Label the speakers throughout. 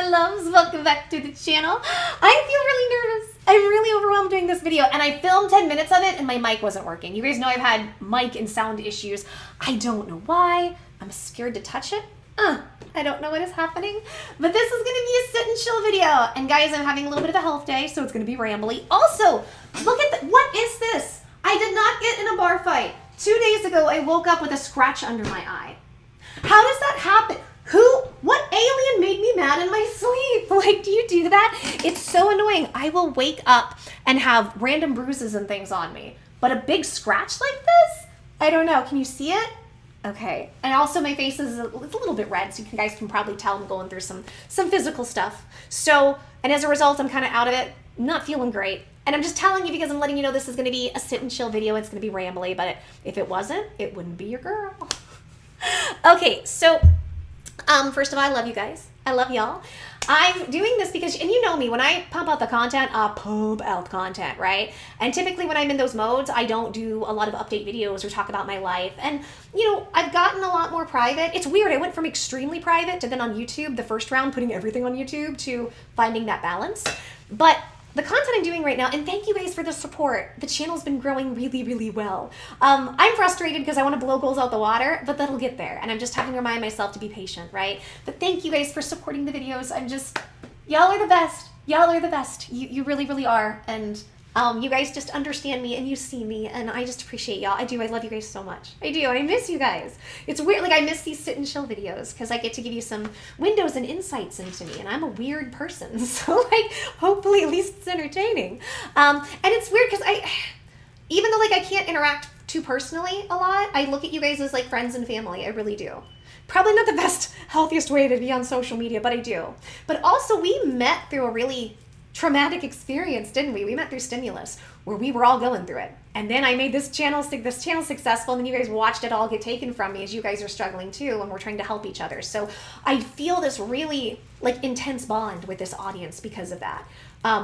Speaker 1: loves, welcome back to the channel. I feel really nervous. I'm really overwhelmed doing this video, and I filmed 10 minutes of it and my mic wasn't working. You guys know I've had mic and sound issues. I don't know why. I'm scared to touch it. I don't know what is happening, but this is gonna be a sit and chill video. And guys, I'm having a little bit of a health day, so it's gonna be rambly. Also, look at what is this? I did not get in a bar fight. 2 days ago, I woke up with a scratch under my eye. How does that happen? What alien made me mad in my sleep? Like, do you do that? It's so annoying. I will wake up and have random bruises and things on me, but a big scratch like this? I don't know. Can you see it? Okay. And also my face is it's a little bit red, so you guys can probably tell I'm going through some physical stuff. So, and as a result, I'm kind of out of it, not feeling great. And I'm just telling you because I'm letting you know this is going to be a sit and chill video. It's going to be rambly, but if it wasn't, it wouldn't be your girl. Okay, so first of all, I love you guys. I love y'all. I'm doing this because, and you know me, when I pump out the content, I pump out content, right? And typically when I'm in those modes, I don't do a lot of update videos or talk about my life. And, you know, I've gotten a lot more private. It's weird. I went from extremely private to then on YouTube, the first round, putting everything on YouTube, to finding that balance. But the content I'm doing right now, and thank you guys for the support. The channel's been growing really, really well. I'm frustrated because I want to blow goals out the water, but that'll get there. And I'm just having to remind myself to be patient, right? But thank you guys for supporting the videos. Y'all are the best. Y'all are the best. You really, really are. And you guys just understand me and you see me, and I just appreciate y'all. I do. I love you guys so much. I do. I miss you guys. It's weird. Like, I miss these sit and chill videos because I get to give you some windows and insights into me, and I'm a weird person. So, like, hopefully at least it's entertaining. And it's weird because even though, like, I can't interact too personally a lot, I look at you guys as, like, friends and family. I really do. Probably not the best, healthiest way to be on social media, but I do. But also, we met through a really traumatic experience, didn't we? We met through stimulus, where we were all going through it. And then I made this channel successful, and then you guys watched it all get taken from me as you guys are struggling too, and we're trying to help each other. So I feel this really, like, intense bond with this audience because of that.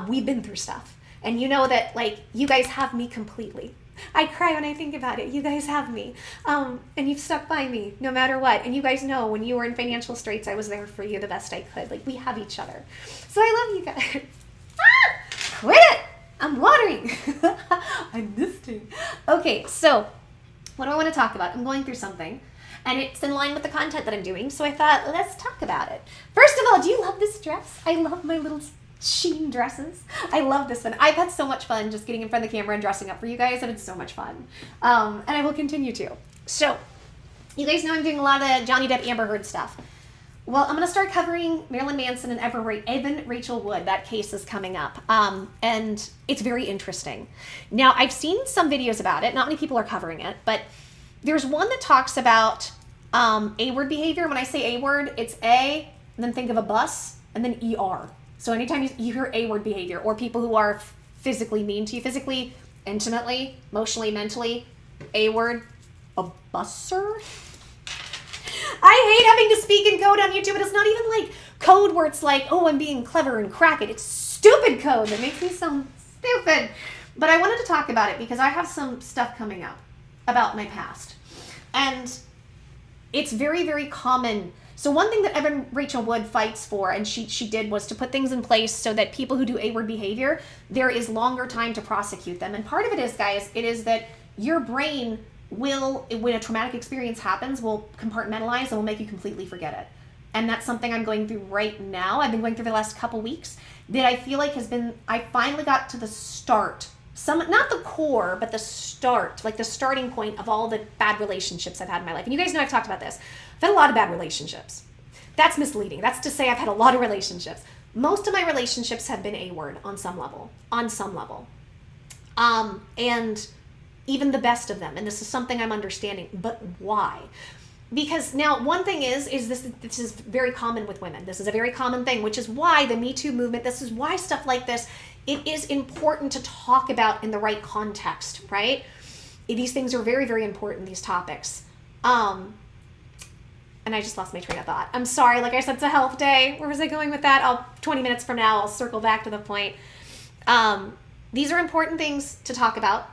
Speaker 1: We've been through stuff. And you know that, like, you guys have me completely. I cry when I think about it. You guys have me. And you've stuck by me no matter what. And you guys know when you were in financial straits, I was there for you the best I could. Like, we have each other. So I love you guys. Quit it! I'm watering. I'm misting. Okay, so what do I want to talk about? I'm going through something, and it's in line with the content that I'm doing, so I thought, let's talk about it. First of all, do you love this dress? I love my little sheen dresses. I love this one. I've had so much fun just getting in front of the camera and dressing up for you guys, and it's so much fun. And I will continue to. So, you guys know I'm doing a lot of Johnny Depp Amber Heard stuff. Well, I'm going to start covering Marilyn Manson and Evan Rachel Wood. That case is coming up, and it's very interesting. Now, I've seen some videos about it. Not many people are covering it, but there's one that talks about A-word behavior. When I say A-word, it's A, and then think of a bus, and then ER. So anytime you hear A-word behavior, or people who are physically mean to you, physically, intimately, emotionally, mentally, A-word, a busser. I hate having to speak in code on YouTube, and it's not even like code where it's like, oh, I'm being clever and crack it. It's stupid code that makes me sound stupid. But I wanted to talk about it because I have some stuff coming up about my past. And it's very, very common. So one thing that Evan Rachel Wood fights for, and she did, was to put things in place so that people who do A-word behavior, there is longer time to prosecute them. And part of it is, guys, it is that your brain will, when a traumatic experience happens, will compartmentalize and will make you completely forget it. And that's something I'm going through right now. I've been going through the last couple weeks that I feel like I finally got to the start. Not the core, but the start, like the starting point of all the bad relationships I've had in my life. And you guys know I've talked about this. I've had a lot of bad relationships. That's misleading. That's to say I've had a lot of relationships. Most of my relationships have been A-word on some level. And even the best of them, and this is something I'm understanding, but why? Because now one thing is this is very common with women. This is a very common thing, which is why the Me Too movement, this is why stuff like this, it is important to talk about in the right context, right? These things are very, very important, these topics. And I just lost my train of thought. I'm sorry, like I said, it's a health day. Where was I going with that? 20 minutes from now, I'll circle back to the point. These are important things to talk about.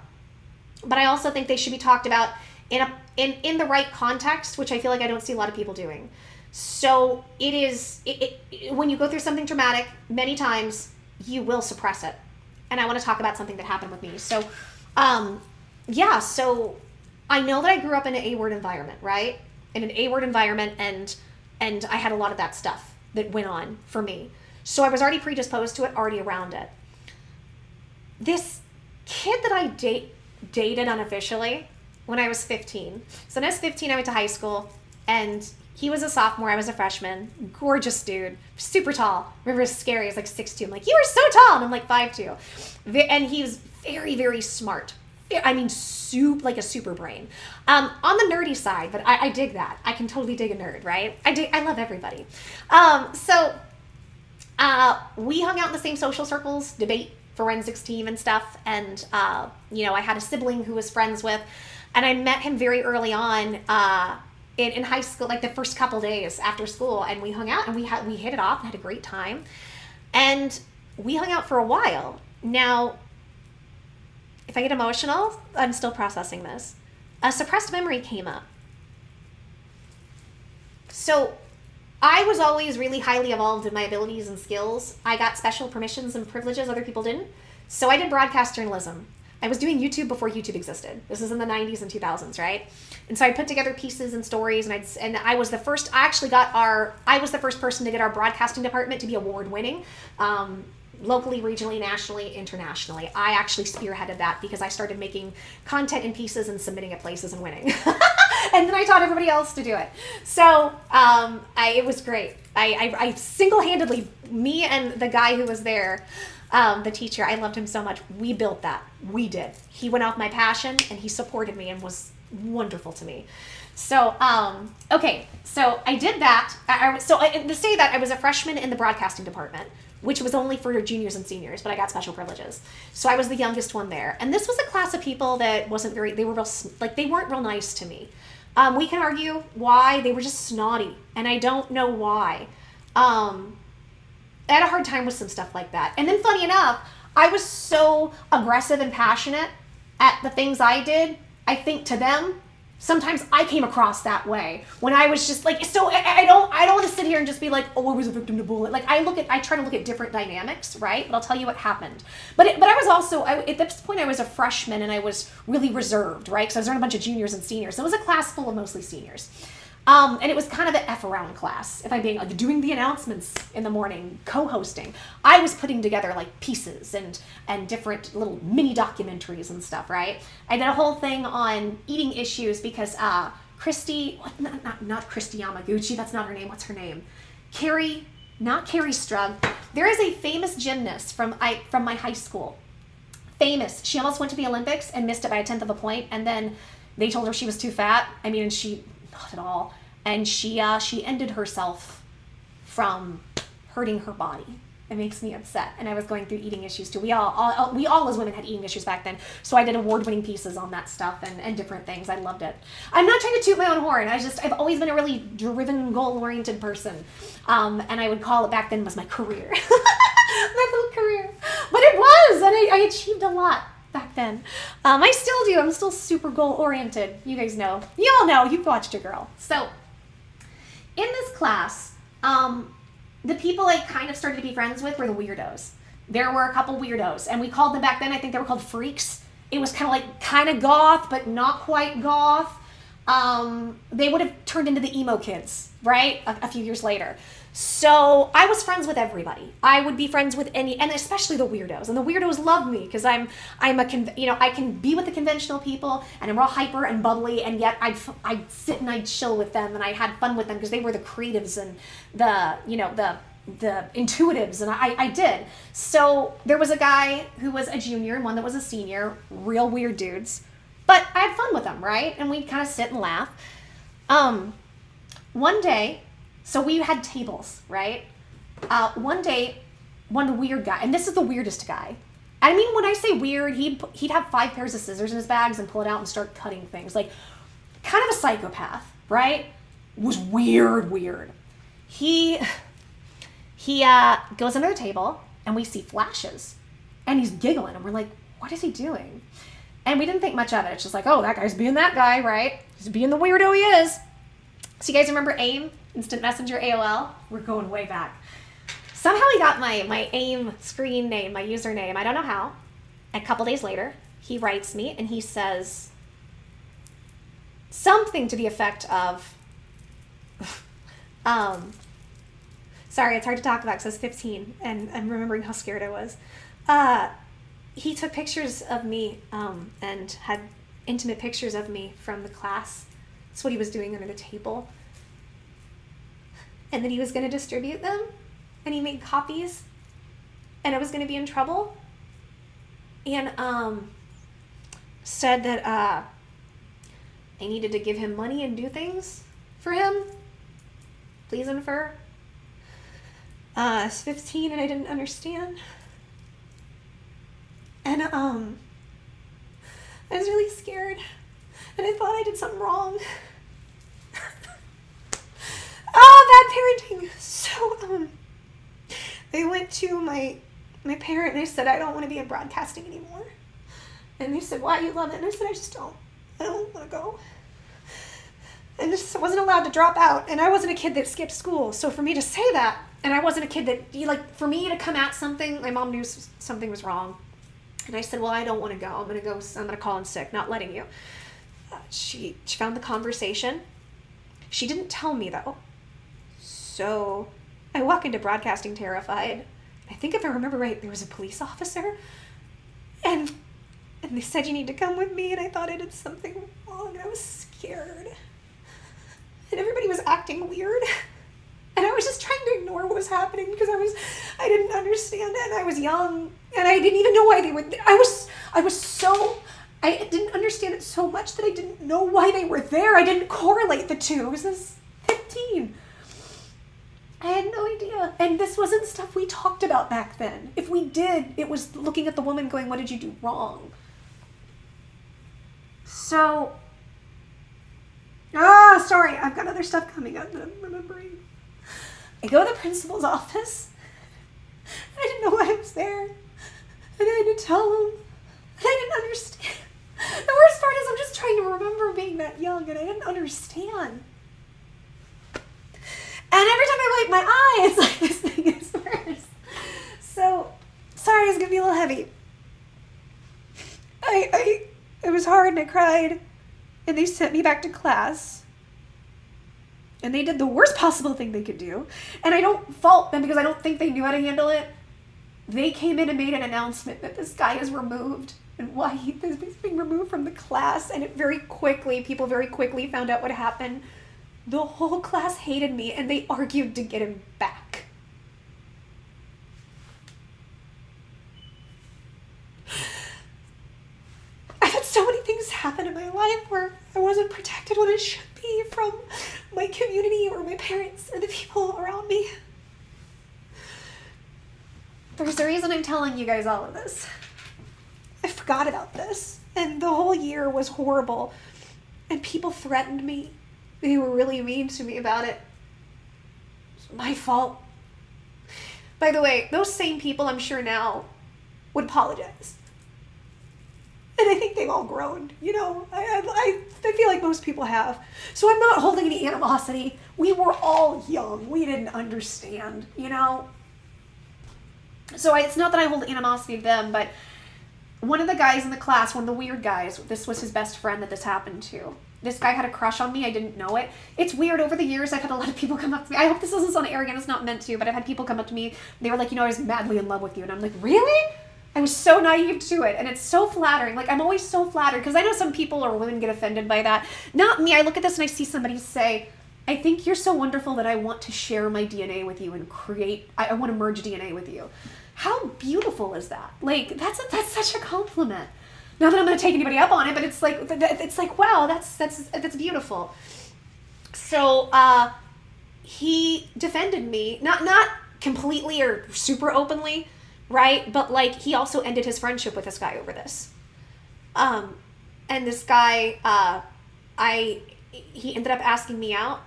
Speaker 1: But I also think they should be talked about in the right context, which I feel like I don't see a lot of people doing. So when you go through something traumatic, many times you will suppress it. And I want to talk about something that happened with me. So, so I know that I grew up in an A-word environment, right? In an A-word environment, and I had a lot of that stuff that went on for me. So I was already predisposed to it, already around it. This kid that I dated unofficially when I was 15. So when I was 15, I went to high school, and he was a sophomore, I was a freshman. Gorgeous dude, super tall. Remember, it's scary. He's like 6'2". I'm like, you are so tall. And I'm like 5'2". And he was very, very smart. I mean, like a super brain. On the nerdy side, but I dig that. I can totally dig a nerd, right? I love everybody. We hung out in the same social circles, debate, forensics team and stuff. And, I had a sibling who was friends with, and I met him very early on, in high school, like the first couple days after school, and we hung out and we hit it off and had a great time. And we hung out for a while. Now, if I get emotional, I'm still processing this. A suppressed memory came up. So I was always really highly evolved in my abilities and skills. I got special permissions and privileges other people didn't. So I did broadcast journalism. I was doing YouTube before YouTube existed. This is in the 90s and 2000s, right? And so I put together pieces and stories, and I was the first. I was the first person to get our broadcasting department to be award-winning, locally, regionally, nationally, internationally. I actually spearheaded that because I started making content in pieces and submitting it places and winning. And then I taught everybody else to do it. So it was great. I single-handedly, me and the guy who was there, the teacher, I loved him so much. We built that. We did. He went off my passion, and he supported me and was wonderful to me. So, so I did that. To say that, I was a freshman in the broadcasting department, which was only for juniors and seniors, but I got special privileges. So I was the youngest one there. And this was a class of people that they weren't real nice to me. We can argue why. They were just snotty, and I don't know why. I had a hard time with some stuff like that. And then funny enough, I was so aggressive and passionate at the things I did. I think to them, sometimes I came across that way when I was just like, so I don't want to sit here and just be like, oh, I was a victim to bullying. Like I try to look at different dynamics, right? But I'll tell you what happened. But I was also, at this point I was a freshman, and I was really reserved, right? Because I was around a bunch of juniors and seniors. So it was a class full of mostly seniors. And it was kind of an F around class, if I'm being like doing the announcements in the morning, co-hosting. I was putting together like pieces and different little mini documentaries and stuff, right? I did a whole thing on eating issues because Christy, not Christy Yamaguchi, that's not her name. What's her name? Not Carrie Strug. There is a famous gymnast from my high school. Famous. She almost went to the Olympics and missed it by a 1/10 of a point, and then they told her she was too fat. I mean, and she not at all. And she ended herself from hurting her body. It makes me upset. And I was going through eating issues too. We all as women had eating issues back then. So I did award-winning pieces on that stuff and different things. I loved it. I'm not trying to toot my own horn. I've always been a really driven, goal-oriented person. And I would call it back then was my career. My little career. But it was, and I achieved a lot back then. I still do. I'm still super goal-oriented. You guys know. You all know. You've watched a girl. So, in this class, the people I kind of started to be friends with were the weirdos. There were a couple weirdos, and we called them back then, I think they were called freaks. It was kind of goth, but not quite goth. They would have turned into the emo kids, right? A few years later. So I was friends with everybody. I would be friends with and especially the weirdos. And the weirdos love me because I can be with the conventional people, and I'm all hyper and bubbly, and yet I'd sit and I'd chill with them, and I had fun with them because they were the creatives and the intuitives, and I did. So there was a guy who was a junior and one that was a senior, real weird dudes. But I had fun with them, right? And we'd kind of sit and laugh. One day, so we had tables, right? One day, one weird guy, and this is the weirdest guy. I mean, when I say weird, he'd have 5 pairs of scissors in his bags and pull it out and start cutting things. Like, kind of a psychopath, right? Was weird. He goes under the table, and we see flashes, and he's giggling, and we're like, what is he doing? And we didn't think much of it. It's just like, oh, that guy's being that guy, right? He's being the weirdo he is. So you guys remember AIM? Instant Messenger, AOL. We're going way back. Somehow he got my AIM screen name, my username. I don't know how. A couple days later, he writes me and he says something to the effect of, sorry, it's hard to talk about because I was 15 and I'm remembering how scared I was. He took pictures of me and had intimate pictures of me from the class. That's what he was doing under the table. And then he was going to distribute them, and he made copies, and I was going to be in trouble. And said that I needed to give him money and do things for him, please and for. I was 15 and I didn't understand. And I was really scared, and I thought I did something wrong. Oh, bad parenting. So I went to my parent and I said, I don't want to be in broadcasting anymore. And they said, why? You love it? And I said, I don't want to go. And just wasn't allowed to drop out. And I wasn't a kid that skipped school. So for me to say that, and I wasn't a kid that, for me to come at something, my mom knew something was wrong. And I said, well, I don't want to go. I'm going to call in sick, not letting you. She found the conversation. She didn't tell me, though. So I walk into broadcasting terrified. I think if I remember right, there was a police officer. And they said, you need to come with me. And I thought I did something wrong. And I was scared. And everybody was acting weird. And I was just trying to ignore what was happening because I didn't understand it. And I was young. And I didn't even know why they were there. I didn't understand it so much that I didn't know why they were there. I didn't correlate the two. I was 15. I had no idea. And this wasn't stuff we talked about back then. If we did, it was looking at the woman going, what did you do wrong? So, sorry, I've got other stuff coming up that I'm remembering. I go to the principal's office. I didn't know why I was there. And I had to tell him. And I didn't understand. The worst part is I'm just trying to remember being that young and I didn't understand. And every time I wipe my eye, it's like this thing is worse. So, sorry, it's going to be a little heavy. It was hard and I cried. And they sent me back to class. And they did the worst possible thing they could do. And I don't fault them because I don't think they knew how to handle it. They came in and made an announcement that this guy is removed and why he's being removed from the class. And people very quickly found out what happened. The whole class hated me and they argued to get him back. I've had so many things happen in my life where I wasn't protected when I should be from my community or my parents or the people around me. There's a reason I'm telling you guys all of this. I forgot about this, and the whole year was horrible, and people threatened me. They were really mean to me about it. It's my fault. By the way, those same people, I'm sure now, would apologize. And I think they've all grown, I feel like most people have. So I'm not holding any animosity. We were all young. We didn't understand, So it's not that I hold animosity to them, but one of the guys in the class, one of the weird guys, this was his best friend that this happened to. This guy had a crush on me. I didn't know it. It's weird. Over the years, I've had a lot of people come up to me. I hope this doesn't sound arrogant. It's not meant to, but I've had people come up to me. They were like, I was madly in love with you. And I'm like, really? I was so naive to it. And it's so flattering. Like, I'm always so flattered because I know some people or women get offended by that. Not me. I look at this and I see somebody say, I think you're so wonderful that I want to share my DNA with you and I want to merge DNA with you. How beautiful is that? Like, that's such a compliment. Not that I'm going to take anybody up on it, but it's like, wow, that's beautiful. So, he defended me, not completely or super openly, right? But he also ended his friendship with this guy over this. And this guy, he ended up asking me out.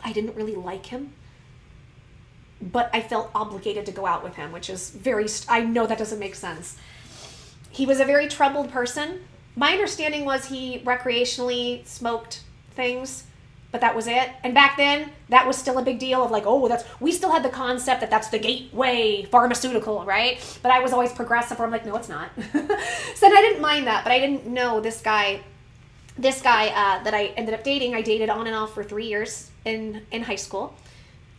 Speaker 1: I didn't really like him, but I felt obligated to go out with him, which is I know that doesn't make sense. He was a very troubled person. My understanding was he recreationally smoked things but that was it. And back then, that was still a big deal of like, oh, we still had the concept that that's the gateway pharmaceutical, right? But I was always progressive, where I'm like, no, it's not. So I didn't mind that, but I didn't know this guy that I ended up dating. I dated on and off for 3 years in high school,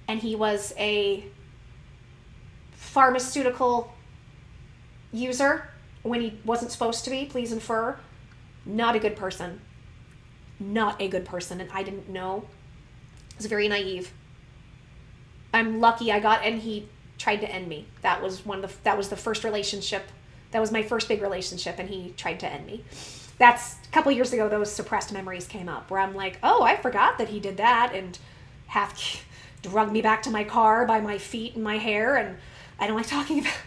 Speaker 1: and he was a pharmaceutical user when he wasn't supposed to be. Please infer, not a good person. Not a good person, and I didn't know. I was very naive. I'm lucky and he tried to end me. That was the first relationship. That was my first big relationship, and he tried to end me. That's a couple years ago. Those suppressed memories came up where I'm like, oh, I forgot that he did that, and half drug me back to my car by my feet and my hair, and I don't like talking about it.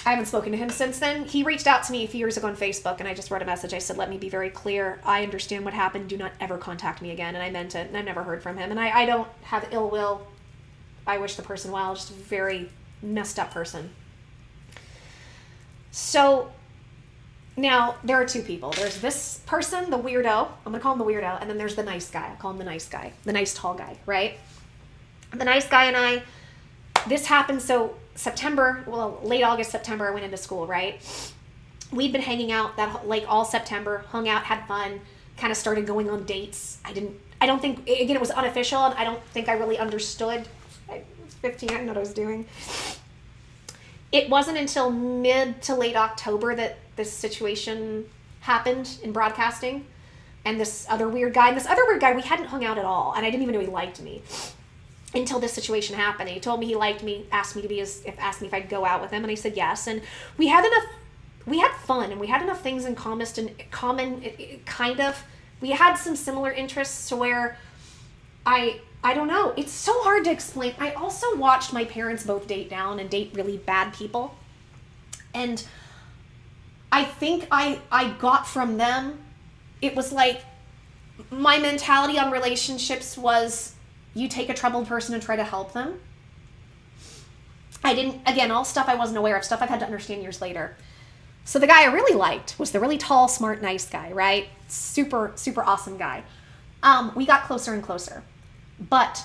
Speaker 1: I haven't spoken to him since then. He reached out to me a few years ago on Facebook, and I just wrote a message. I said, let me be very clear. I understand what happened. Do not ever contact me again. And I meant it, and I've never heard from him. And I don't have ill will. I wish the person well. Just a very messed up person. So now there are two people. There's this person, the weirdo. I'm going to call him the weirdo. And then there's the nice guy. I'll call him the nice guy. The nice tall guy, right? The nice guy and I, this happened late August, September, I went into school, right? We'd been hanging out all September, hung out, had fun, kind of started going on dates. I don't think, again, it was unofficial, and I don't think I really understood. I was 15, I didn't know what I was doing. It wasn't until mid to late October that this situation happened in broadcasting, and this other weird guy, we hadn't hung out at all, and I didn't even know he liked me. Until this situation happened. He told me he liked me, asked me if I'd go out with him, and I said yes. And we had fun, and we had enough things in common, kind of. We had some similar interests to where I don't know. It's so hard to explain. I also watched my parents both date down and date really bad people. And I think I got from them, it was like my mentality on relationships was, you take a troubled person and try to help them. All stuff I wasn't aware of, stuff I've had to understand years later. So the guy I really liked was the really tall, smart, nice guy, right? Super, super awesome guy. We got closer and closer. But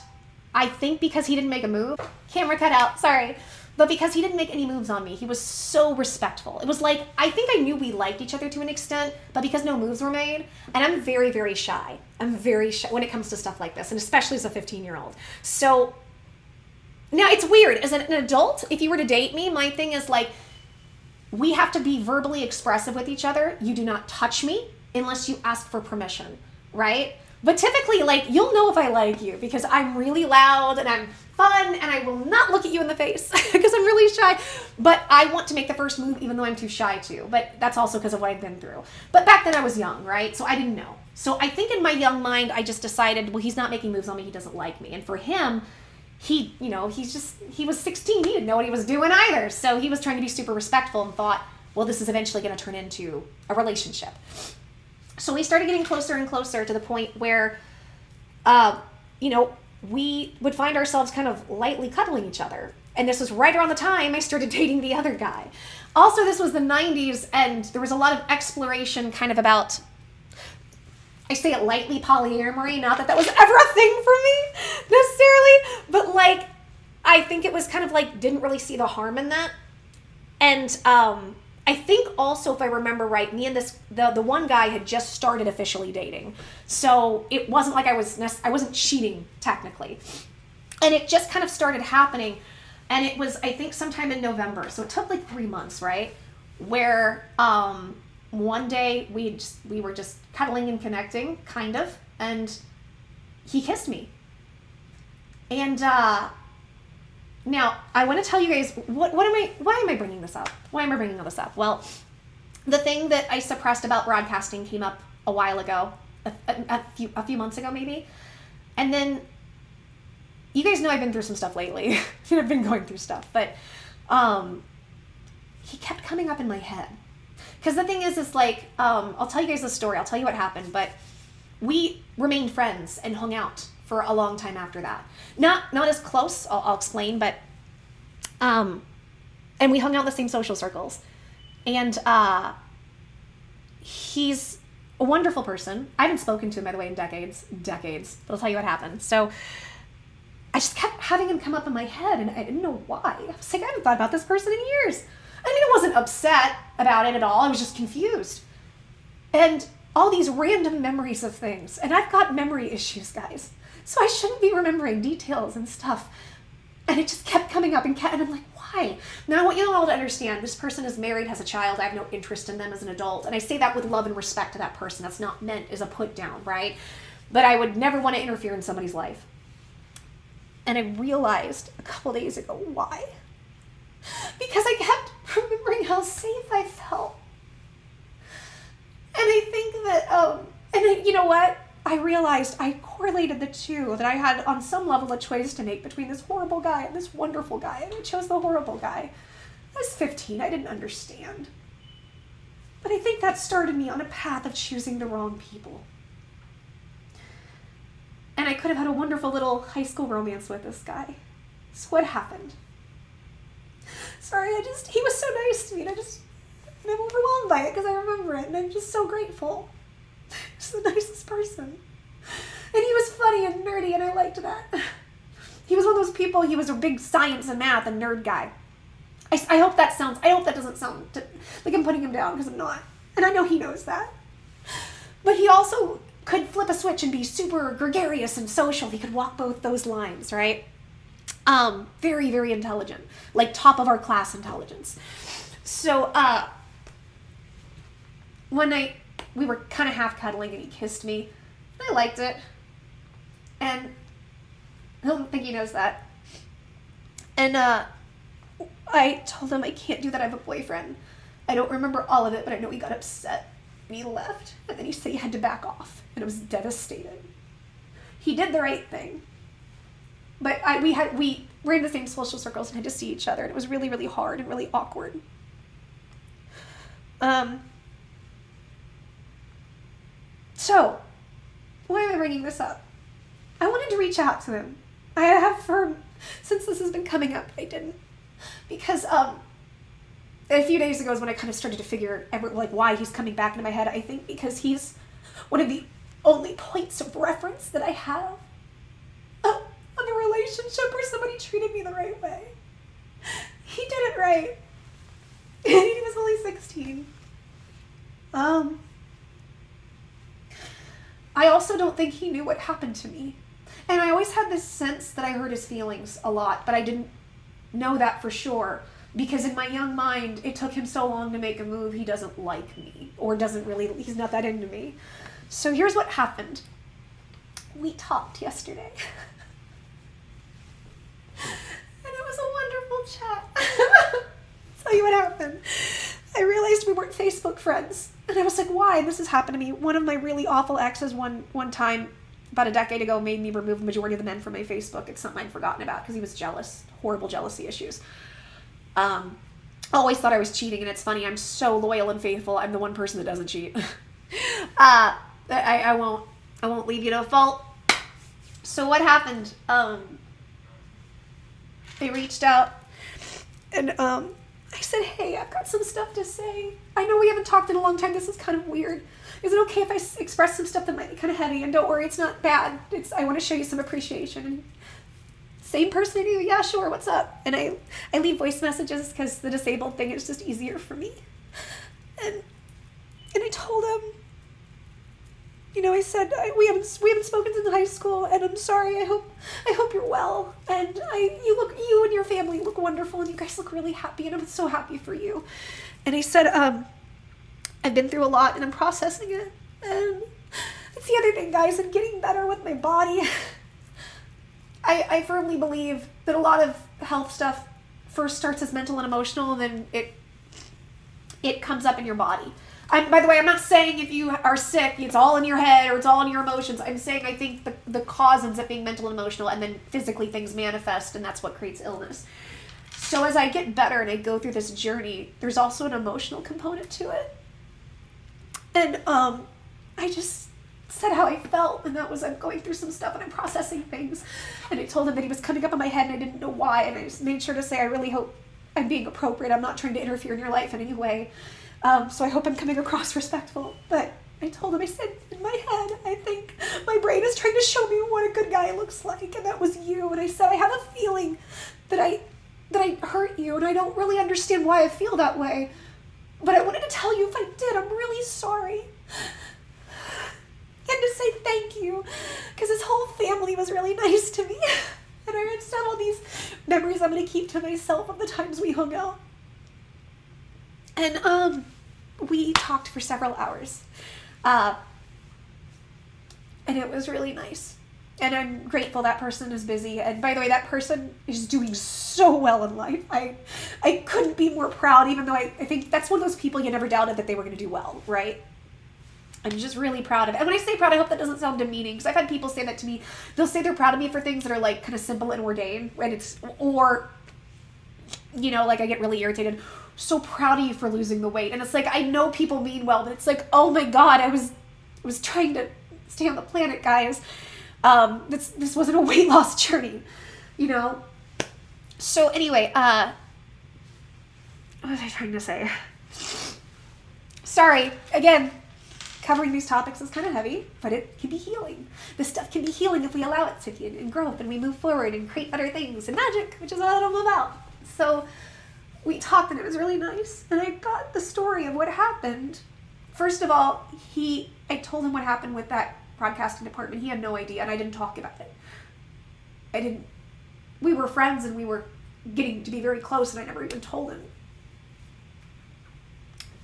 Speaker 1: I think because he didn't make a move, camera cut out, sorry. But because he didn't make any moves on me, he was so respectful. It was like, I think I knew we liked each other to an extent, but because no moves were made, and I'm very, very shy. I'm very shy when it comes to stuff like this, and especially as a 15-year-old. So now it's weird. As an adult, if you were to date me, my thing is like, we have to be verbally expressive with each other. You do not touch me unless you ask for permission, right? But typically, like, you'll know if I like you because I'm really loud and I'm fun and I will not look at you in the face because I'm really shy. But I want to make the first move even though I'm too shy to. But that's also because of what I've been through. But back then I was young, right? So I didn't know. So I think in my young mind, I just decided, well, he's not making moves on me. He doesn't like me. And for him, he was 16. He didn't know what he was doing either. So he was trying to be super respectful and thought, well, this is eventually going to turn into a relationship. So we started getting closer and closer to the point where, we would find ourselves kind of lightly cuddling each other. And this was right around the time I started dating the other guy. Also, this was the 90s, and there was a lot of exploration kind of about, I say it lightly, polyamory. Not that was ever a thing for me, necessarily. But, like, I think it was kind of like, didn't really see the harm in that. And, I think also, if I remember right, me and the one guy had just started officially dating. So it wasn't like I wasn't cheating, technically. And it just kind of started happening. And it was, I think, sometime in November. So it took like 3 months, right? Where one day we were just cuddling and connecting, kind of. And he kissed me. And now, I want to tell you guys, why am I bringing this up? Why am I bringing all this up? Well, the thing that I suppressed about broadcasting came up a while ago, a few months ago maybe. And then, you guys know I've been through some stuff lately. I've been going through stuff, but he kept coming up in my head. Because the thing is like, I'll tell you guys the story, I'll tell you what happened, but we remained friends and hung out for a long time after that. Not as close, I'll explain, but and we hung out in the same social circles. And a wonderful person. I haven't spoken to him, by the way, in decades, but I'll tell you what happened. So I just kept having him come up in my head, and I didn't know why. I was like, I haven't thought about this person in years. I mean, I wasn't upset about it at all. I was just confused. And all these random memories of things. And I've got memory issues, guys. So I shouldn't be remembering details and stuff. And it just kept coming up, and I'm like, why? Now I want you all to understand, this person is married, has a child. I have no interest in them as an adult. And I say that with love and respect to that person. That's not meant as a put down, right? But I would never want to interfere in somebody's life. And I realized a couple days ago why. Because I kept remembering how safe I felt. And I think that, you know what? I realized I correlated the two, that I had on some level a choice to make between this horrible guy and this wonderful guy, and I chose the horrible guy. I was 15, I didn't understand. But I think that started me on a path of choosing the wrong people. And I could have had a wonderful little high school romance with this guy. So what happened? Sorry, he was so nice to me, and I'm overwhelmed by it because I remember it, and I'm just so grateful. He's the nicest person. And he was funny and nerdy, and I liked that. He was one of those people, he was a big science and math and nerd guy. I hope that doesn't sound like I'm putting him down, because I'm not. And I know he knows that. But he also could flip a switch and be super gregarious and social. He could walk both those lines, right? Very, very intelligent. Like top of our class intelligence. So, one night, we were kind of half cuddling, and he kissed me. I liked it. And I don't think he knows that. And I told him I can't do that, I have a boyfriend. I don't remember all of it, but I know he got upset. And he left. And then he said he had to back off. And I was devastated. He did the right thing. But we were in the same social circles and had to see each other. And it was really, really hard and really awkward. So, why am I bringing this up? I wanted to reach out to him. I have since this has been coming up, I didn't. Because a few days ago is when I kind of started to figure why he's coming back into my head. I think because he's one of the only points of reference that I have of a relationship where somebody treated me the right way. He did it right. And he was only 16. I also don't think he knew what happened to me. And I always had this sense that I hurt his feelings a lot, but I didn't know that for sure. Because in my young mind, it took him so long to make a move, he doesn't like me. Or he's not that into me. So here's what happened. We talked yesterday. And it was a wonderful chat. I'll tell you what happened. I realized we weren't Facebook friends. And I was like, why? And this has happened to me. One of my really awful exes one time, about a decade ago, made me remove the majority of the men from my Facebook. It's something I'd forgotten about because he was jealous. Horrible jealousy issues. Always thought I was cheating, and it's funny. I'm so loyal and faithful. I'm the one person that doesn't cheat. I won't leave you to a fault. So what happened? They reached out, and I said, hey, I've got some stuff to say. I know we haven't talked in a long time. This is kind of weird. Is it okay if I express some stuff that might be kind of heavy? And don't worry, it's not bad. I want to show you some appreciation. And same person I knew, yeah, sure, what's up? And I leave voice messages because the disabled thing is just easier for me. And I told him, I said, we haven't spoken since high school, and I'm sorry. I hope you're well, and you and your family look wonderful, and you guys look really happy, and I'm so happy for you. And I said, I've been through a lot, and I'm processing it, and it's the other thing, guys. I'm getting better with my body. I firmly believe that a lot of health stuff first starts as mental and emotional, and then it comes up in your body. By the way, I'm not saying if you are sick, it's all in your head or it's all in your emotions. I'm saying I think the cause ends up being mental and emotional, and then physically things manifest, and that's what creates illness. So as I get better and I go through this journey, there's also an emotional component to it. And I just said how I felt, and that was I'm going through some stuff and I'm processing things. And I told him that he was coming up in my head and I didn't know why, and I just made sure to say I really hope I'm being appropriate. I'm not trying to interfere in your life in any way. So I hope I'm coming across respectful. But I told him, I said, in my head, I think my brain is trying to show me what a good guy looks like, and that was you. And I said, I have a feeling that I hurt you, and I don't really understand why I feel that way. But I wanted to tell you if I did, I'm really sorry. And to say thank you, because his whole family was really nice to me. And I just have all these memories I'm going to keep to myself of the times we hung out. And we talked for several hours. And it was really nice. And I'm grateful that person is busy. And by the way, that person is doing so well in life. I couldn't be more proud, even though I think that's one of those people you never doubted that they were going to do well, right? I'm just really proud of it. And when I say proud, I hope that doesn't sound demeaning, because I've had people say that to me. They'll say they're proud of me for things that are like kind of simple and ordained, and or, you know, like I get really irritated. So proud of you for losing the weight. And it's like, I know people mean well, but it's like, oh my God, I was trying to stay on the planet, guys. This wasn't a weight loss journey, you know? So anyway, what was I trying to say? Sorry, again, covering these topics is kind of heavy, but it can be healing. This stuff can be healing if we allow it to be, and growth, and we move forward and create better things and magic, which is what I'm about. So we talked, and it was really nice, and I got the story of what happened. First of all, I told him what happened with that broadcasting department. He had no idea, and I didn't talk about it. We were friends, and we were getting to be very close, and I never even told him.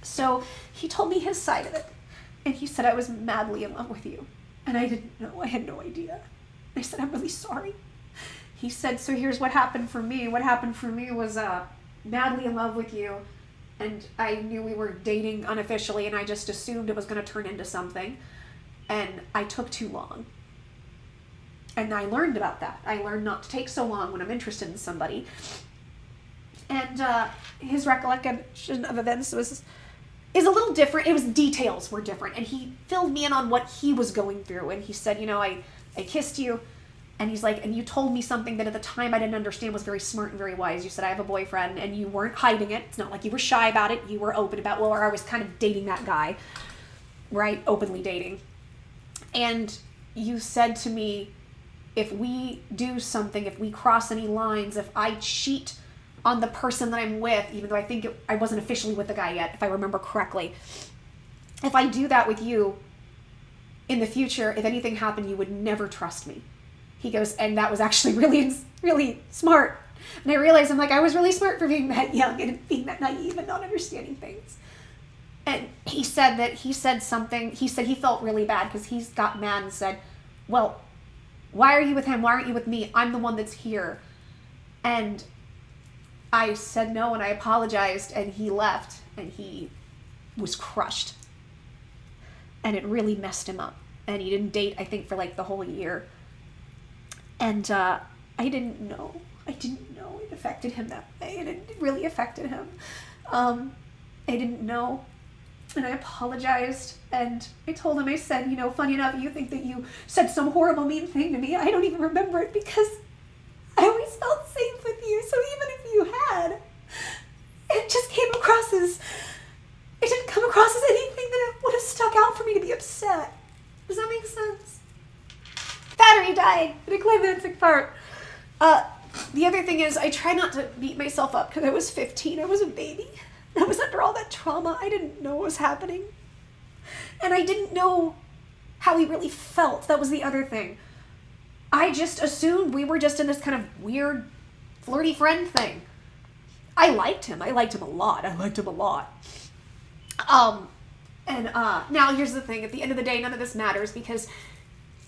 Speaker 1: So he told me his side of it, and he said, I was madly in love with you, and I didn't know. I had no idea. I said, I'm really sorry. He said, so here's what happened for me. What happened for me was madly in love with you, and I knew we were dating unofficially, and I just assumed it was going to turn into something, and I took too long. And I learned about that. I learned not to take so long when I'm interested in somebody. And his recollection of events is a little different. Details were different, and he filled me in on what he was going through. And he said, you know, I kissed you, and he's like, and you told me something that at the time I didn't understand was very smart and very wise. You said, I have a boyfriend, and you weren't hiding it. It's not like you were shy about it. You were open about, well, or I was kind of dating that guy, right? Openly dating. And you said to me, if we do something, if we cross any lines, if I cheat on the person that I'm with, even though I wasn't officially with the guy yet, if I remember correctly, if I do that with you in the future, if anything happened, you would never trust me. He goes, and that was actually really, really smart. And I realized I was really smart for being that young and being that naive and not understanding things. And he said something, he said he felt really bad because he's got mad and said, well, why are you with him? Why aren't you with me? I'm the one that's here. And I said no, and I apologized, and he left, and he was crushed. And it really messed him up. And he didn't date, I think, for the whole year. And I didn't know. It affected him that way, and it really affected him. I didn't know. And I apologized, and I told him, I said, funny enough, you think that you said some horrible, mean thing to me. I don't even remember it because I always felt safe with you. So even if you had, it just came across as, it didn't come across as anything that would have stuck out for me to be upset. Does that make sense? Battery died in a climactic part. The other thing is, I try not to beat myself up because I was 15. I was a baby. I was under all that trauma. I didn't know what was happening. And I didn't know how he really felt. That was the other thing. I just assumed we were just in this kind of weird, flirty friend thing. I liked him. I liked him a lot. Now here's the thing. At the end of the day, none of this matters because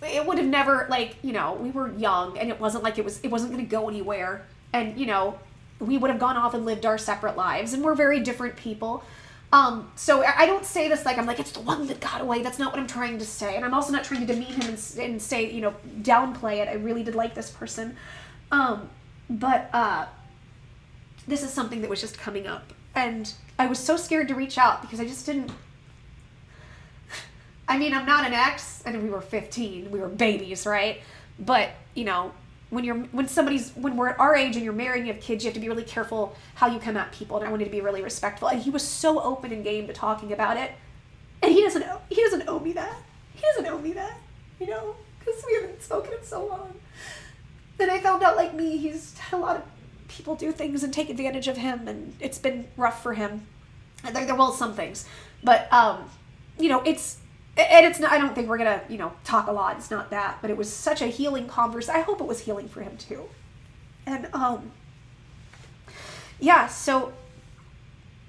Speaker 1: it would have never, we were young, and it wasn't like it wasn't going to go anywhere. And, we would have gone off and lived our separate lives, and we're very different people. So I don't say this I'm it's the one that got away. That's not what I'm trying to say. And I'm also not trying to demean him and say, downplay it. I really did like this person. But this is something that was just coming up. And I was so scared to reach out because I just didn't. I mean, I'm not an ex, and we were 15. We were babies, right? But, when we're at our age and you're married and you have kids, you have to be really careful how you come at people. And I wanted to be really respectful. And he was so open and game to talking about it. And he doesn't owe me that. He doesn't owe me that, you know, because we haven't spoken in so long. Then I found out, like me, he's had a lot of people do things and take advantage of him, and it's been rough for him. And there were some things, but you know, it's not. I don't think we're gonna, you know, talk a lot. It's not that, but it was such a healing conversation. I hope it was healing for him too. And yeah. So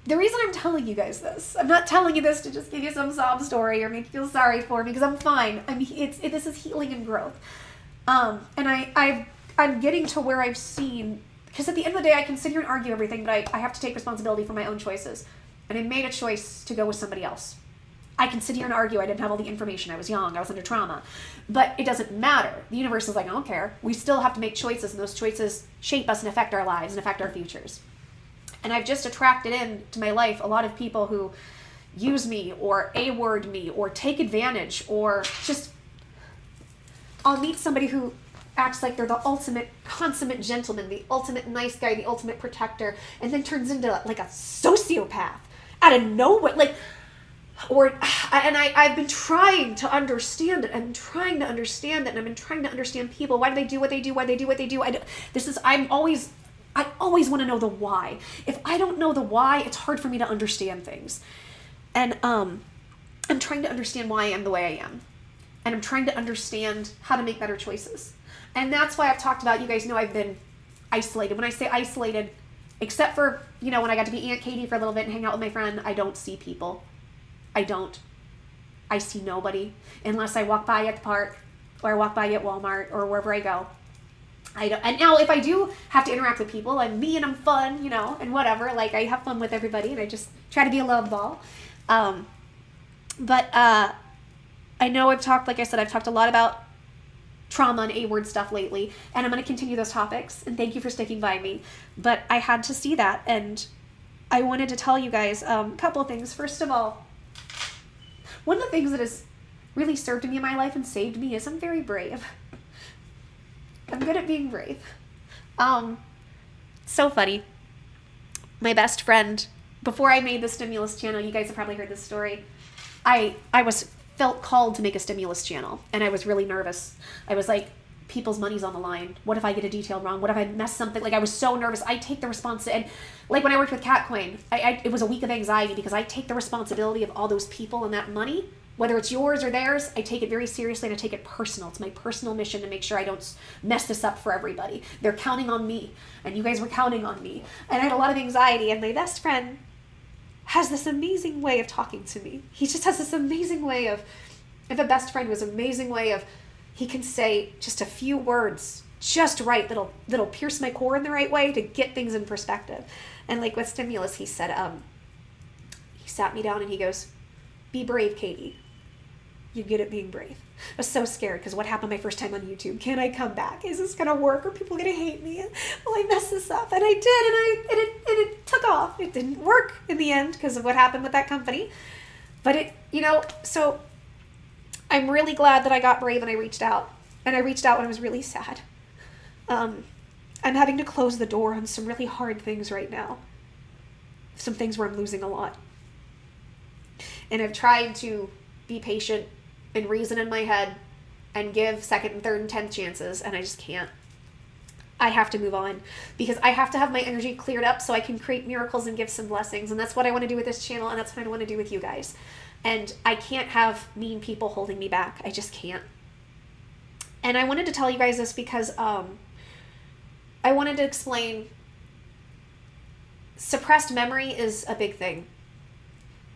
Speaker 1: the reason I'm telling you guys this, I'm not telling you this to just give you some sob story or make you feel sorry for me, because I'm fine. I mean, this is healing and growth. And I'm getting to where I've seen, because at the end of the day, I can sit here and argue everything, but I have to take responsibility for my own choices. And I made a choice to go with somebody else. I can sit here and argue I didn't have all the information. I was young. I was under trauma. But it doesn't matter. The universe is like, I don't care. We still have to make choices, and those choices shape us and affect our lives and affect our futures. And I've just attracted into my life a lot of people who use me or A-word me or take advantage, or just, I'll meet somebody who acts like they're the ultimate consummate gentleman, the ultimate nice guy, the ultimate protector, and then turns into like a sociopath out of nowhere. Like, I've been trying to understand it. I'm trying to understand it, and I've been trying to understand people. Why do they do what they do? Why they do what they do? I always want to know the why. If I don't know the why, it's hard for me to understand things. And I'm trying to understand why I am the way I am. And I'm trying to understand how to make better choices. And that's why I've talked about, you guys know I've been isolated. When I say isolated, except for, you know, when I got to be Aunt Katie for a little bit and hang out with my friend, I don't see people. I don't. I see nobody unless I walk by at the park, or I walk by at Walmart, or wherever I go. I don't. And now if I do have to interact with people, I'm me and I'm fun, you know, and whatever. Like, I have fun with everybody, and I just try to be a love ball. But I know I've talked a lot about trauma and A-word stuff lately, and I'm going to continue those topics, and thank you for sticking by me. But I had to see that, and I wanted to tell you guys a couple of things. First of all, one of the things that has really served me in my life and saved me is I'm very brave. I'm good at being brave. So funny. My best friend, before I made the stimulus channel, you guys have probably heard this story, I felt called to make a stimulus channel, and I was really nervous. I was like, people's money's on the line. What if I get a detail wrong? What if I mess something? Like, I was so nervous. I take the responsibility. And like when I worked with Catcoin, it was a week of anxiety, because I take the responsibility of all those people and that money, whether it's yours or theirs. I take it very seriously, and I take it personal. It's my personal mission to make sure I don't mess this up for everybody. They're counting on me, and you guys were counting on me. And I had a lot of anxiety, and my best friend has this amazing way of talking to me. He just has this amazing way of, if a best friend was an amazing way of, he can say just a few words just right that'll pierce my core in the right way to get things in perspective. And like with stimulus, he said, he sat me down and he goes, "Be brave, Katie. You're good at being brave." I was so scared, because what happened my first time on YouTube? Can I come back? Is this gonna work? Are people gonna hate me? Will I mess this up? And I did, and it took off. It didn't work in the end because of what happened with that company. But it, you know, so I'm really glad that I got brave and I reached out. And I reached out when I was really sad. I'm having to close the door on some really hard things right now. Some things where I'm losing a lot. And I've tried to be patient and reason in my head and give second and third and 10th chances, and I just can't. I have to move on, because I have to have my energy cleared up so I can create miracles and give some blessings. And that's what I want to do with this channel, and that's what I want to do with you guys. And I can't have mean people holding me back. I just can't. And I wanted to tell you guys this because I wanted to explain, suppressed memory is a big thing.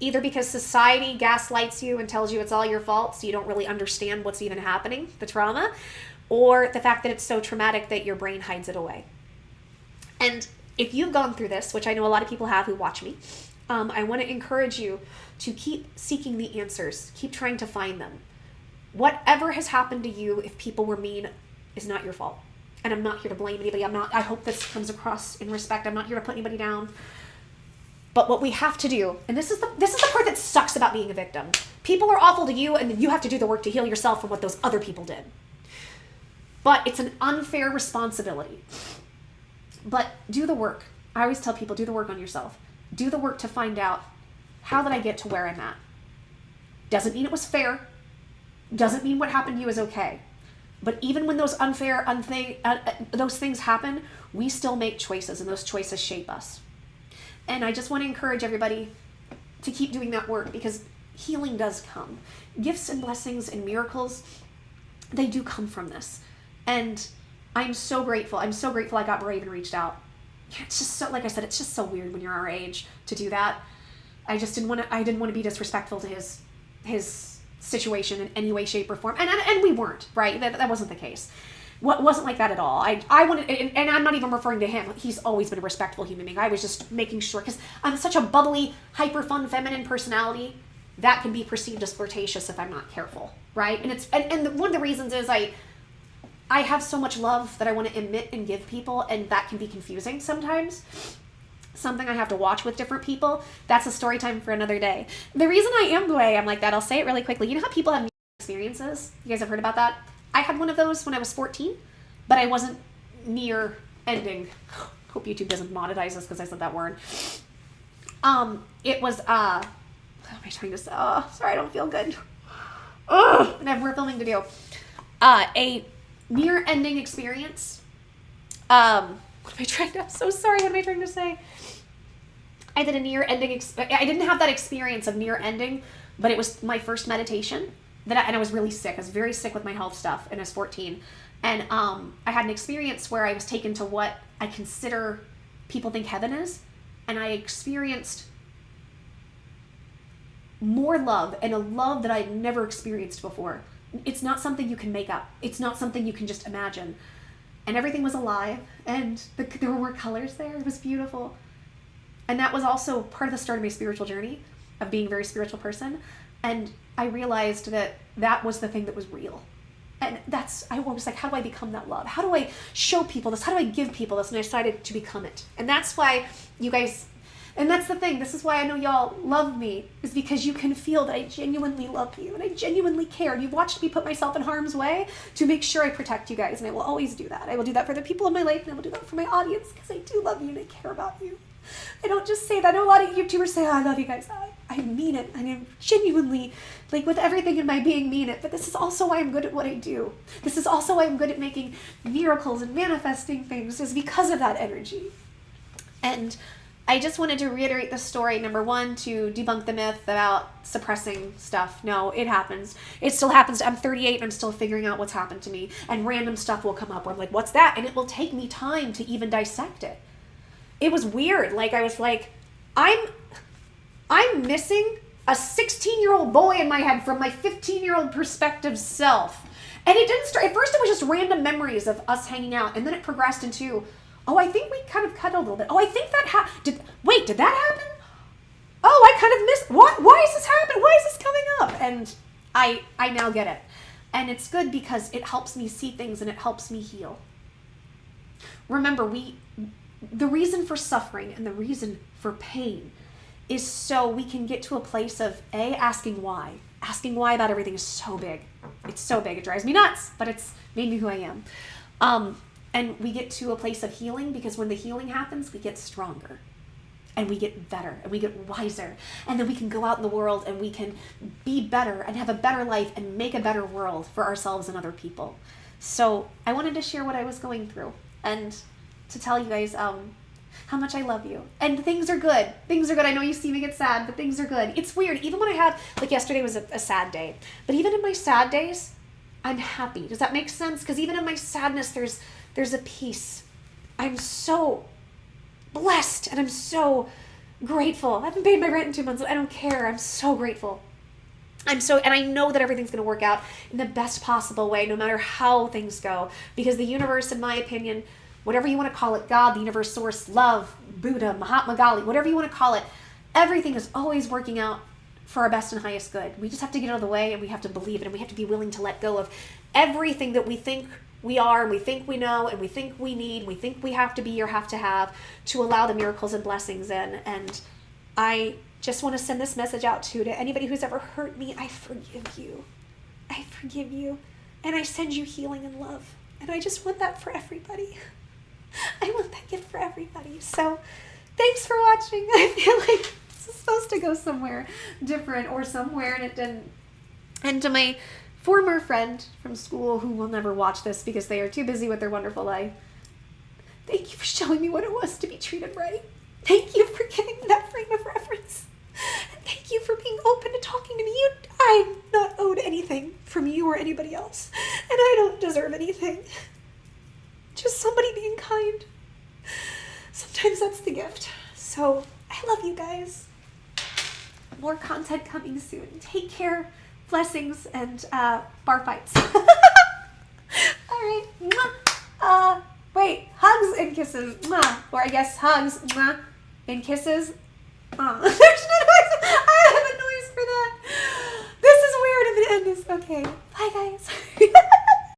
Speaker 1: Either because society gaslights you and tells you it's all your fault, so you don't really understand what's even happening, the trauma, or the fact that it's so traumatic that your brain hides it away. And if you've gone through this, which I know a lot of people have who watch me, I want to encourage you to keep seeking the answers. Keep trying to find them. Whatever has happened to you, if people were mean, is not your fault. And I'm not here to blame anybody. I hope this comes across in respect. I'm not here to put anybody down. But what we have to do, and this is the part that sucks about being a victim. People are awful to you, and then you have to do the work to heal yourself from what those other people did. But it's an unfair responsibility. But do the work. I always tell people, do the work on yourself. Do the work to find out, how did I get to where I'm at? Doesn't mean it was fair. Doesn't mean what happened to you is okay. But even when those those things happen, we still make choices, and those choices shape us. And I just want to encourage everybody to keep doing that work, because healing does come. Gifts and blessings and miracles, they do come from this. And I'm so grateful. I'm so grateful I got brave and reached out. It's just so, like I said, it's just so weird when you're our age to do that. I didn't want to be disrespectful to his situation in any way, shape, or form. And we weren't, right? That wasn't the case. What wasn't like that at all. I wanted, and I'm not even referring to him. He's always been a respectful human being. I was just making sure, because I'm such a bubbly, hyper fun, feminine personality that can be perceived as flirtatious if I'm not careful, right? And one of the reasons is I have so much love that I want to emit and give people, and that can be confusing sometimes. Something I have to watch with different people. That's a story time for another day. The reason I am the way I'm like that, I'll say it really quickly. You know how people have experiences? You guys have heard about that? I had one of those when I was 14, but I wasn't near ending. Hope YouTube doesn't monetize this because I said that word. It was, what am I trying to say? Oh, sorry, I don't feel good. And I have more filming to do. A near ending experience. I'm so sorry, what am I trying to say? I did a near ending, I didn't have that experience of near ending, but it was my first meditation, and I was really sick. I was very sick with my health stuff, and I was 14. And I had an experience where I was taken to what I consider people think heaven is, and I experienced more love, and a love that I'd never experienced before. It's not something you can make up. It's not something you can just imagine. And everything was alive, and there were more colors there. It was beautiful. And that was also part of the start of my spiritual journey, of being a very spiritual person. And I realized that was the thing that was real. And I was like, how do I become that love? How do I show people this? How do I give people this? And I decided to become it. And that's why you guys, and that's the thing, this is why I know y'all love me, is because you can feel that I genuinely love you and I genuinely care. And you've watched me put myself in harm's way to make sure I protect you guys. And I will always do that. I will do that for the people in my life, and I will do that for my audience, because I do love you and I care about you. I don't just say that. I know a lot of YouTubers say, oh, I love you guys. I mean it. I am genuinely, like, with everything in my being, mean it. But this is also why I'm good at what I do. This is also why I'm good at making miracles and manifesting things, is because of that energy. And I just wanted to reiterate the story, number one, to debunk the myth about suppressing stuff. No, it happens. It still happens. I'm 38 and I'm still figuring out what's happened to me. And random stuff will come up where I'm like, what's that? And it will take me time to even dissect it. It was weird. Like, I was like, I'm missing a 16-year-old boy in my head from my 15-year-old perspective self. And it didn't start, at first it was just random memories of us hanging out. And then it progressed into, oh, I think we kind of cuddled a little bit. Oh, I think that did that happen? Oh, I kind of missed, what? Why is this happening? Why is this coming up? And I now get it. And it's good because it helps me see things and it helps me heal. Remember, the reason for suffering and the reason for pain is so we can get to a place of asking why. Asking why about everything is so big. It's so big. It drives me nuts, but it's made me who I am. And we get to a place of healing, because when the healing happens, we get stronger and we get better and we get wiser. And then we can go out in the world and we can be better and have a better life and make a better world for ourselves and other people. So I wanted to share what I was going through and to tell you guys how much I love you. And things are good. Things are good. I know you see me get sad, but things are good. It's weird. Even when I had, like, yesterday was a sad day, but even in my sad days, I'm happy. Does that make sense? Because even in my sadness, there's a peace. I'm so blessed and I'm so grateful. I haven't paid my rent in 2 months. I don't care. I'm so grateful. And I know that everything's going to work out in the best possible way, no matter how things go, because the universe, in my opinion, whatever you want to call it, God, the universe, source, love, Buddha, Mahatma Gandhi, whatever you want to call it, everything is always working out for our best and highest good. We just have to get out of the way, and we have to believe it, and we have to be willing to let go of everything that we think we are, and we think we know, and we think we need, we think we have to be or have to allow the miracles and blessings in. And I just want to send this message out to anybody who's ever hurt me. I forgive you. I forgive you. And I send you healing and love. And I just want that for everybody. I want that gift for everybody. So thanks for watching. I feel like this is supposed to go somewhere different or somewhere, and it didn't. And to my former friend from school who will never watch this because they are too busy with their wonderful life, thank you for showing me what it was to be treated right. Thank you for giving me that frame of reference. And thank you for being open to talking to me. I'm not owed anything from you or anybody else. And I don't deserve anything. Just somebody being kind. Sometimes that's the gift. So I love you guys. More content coming soon. Take care. Blessings and bar fights. All right. Wait. Hugs and kisses. Or I guess hugs and kisses. There's no noise. I have a noise for that. This is weird. I'm going to end this. Okay. Bye, guys.